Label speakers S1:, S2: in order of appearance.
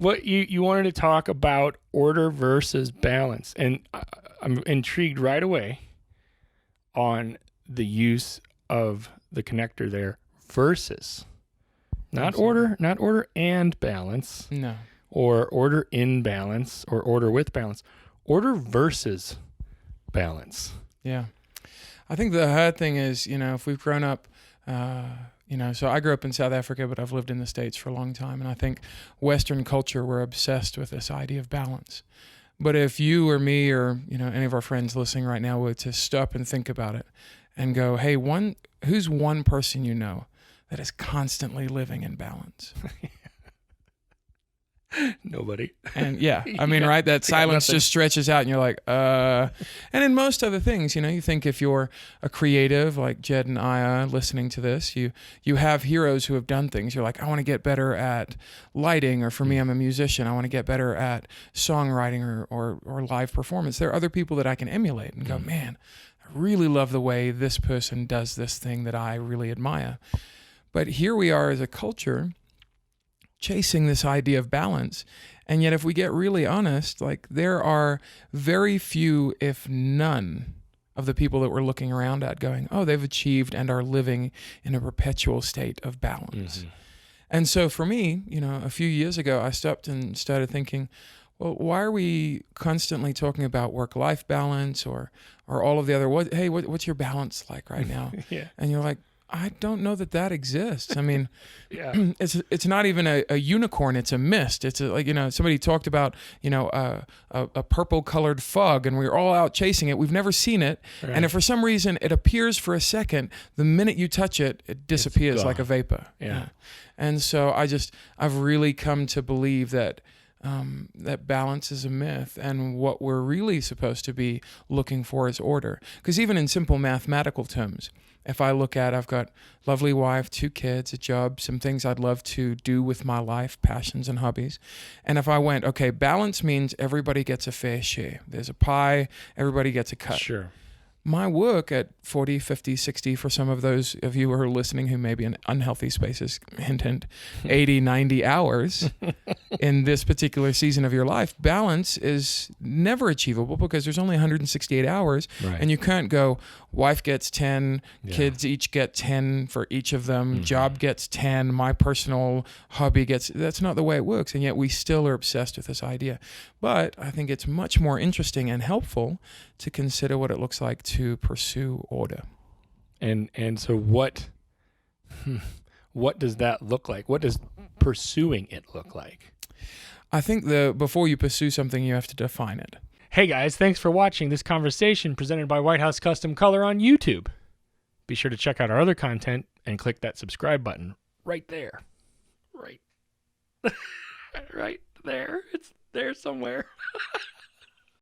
S1: What you wanted to talk about order versus balance, and I'm intrigued right away on the use of the connector there versus not order and balance,
S2: No.
S1: or order in balance or order with balance, order versus balance.
S2: Yeah. I think the hard thing is, if we've grown up, so I grew up in South Africa, but I've lived in the States for a long time. And I think Western culture, we're obsessed with this idea of balance. But if you or me or, any of our friends listening right now were to stop and think about it and go, hey, who's one person you know that is constantly living in balance?
S1: Nobody.
S2: And right? That silence just stretches out and you're like, And in most other things, you think if you're a creative like Jed and I are listening to this, you have heroes who have done things. You're like, I want to get better at lighting, or for me, I'm a musician. I want to get better at songwriting or live performance. There are other people that I can emulate and go, man, I really love the way this person does this thing that I really admire. But here we are as a culture chasing this idea of balance. And yet if we get really honest, like there are very few, if none, of the people that we're looking around at going, oh, they've achieved and are living in a perpetual state of balance. Mm-hmm. And so for me, a few years ago, I stopped and started thinking, well, why are we constantly talking about work-life balance or all of the other, what's your balance like right now?
S1: Yeah.
S2: And you're like, I don't know that exists. I mean, it's not even a unicorn. It's a mist. It's somebody talked about, a purple colored fog, and we're all out chasing it. We've never seen it. Right. And if for some reason it appears for a second, the minute you touch it, it disappears like a vapor.
S1: Yeah.
S2: And so I've really come to believe that that balance is a myth, and what we're really supposed to be looking for is order. Because even in simple mathematical terms, if I look at, I've got lovely wife, 2 kids, a job, some things I'd love to do with my life, passions and hobbies. And if I went, okay, balance means everybody gets a fair share. There's a pie, everybody gets a cut.
S1: Sure.
S2: My work at 40, 50, 60, for some of those of you who are listening who may be in unhealthy spaces, hint, 80, 90 hours in this particular season of your life, balance is never achievable because there's only 168 hours. Right. And you can't go, wife gets 10, kids each get 10 for each of them, job gets 10, my personal hobby that's not the way it works. And yet we still are obsessed with this idea. But I think it's much more interesting and helpful to consider what it looks like to pursue order.
S1: And so what does that look like? What does pursuing it look like?
S2: I think before you pursue something, you have to define it.
S1: Hey guys, thanks for watching this conversation presented by White House Custom Color on YouTube. Be sure to check out our other content and click that subscribe button right there. Right. Right there. It's there somewhere.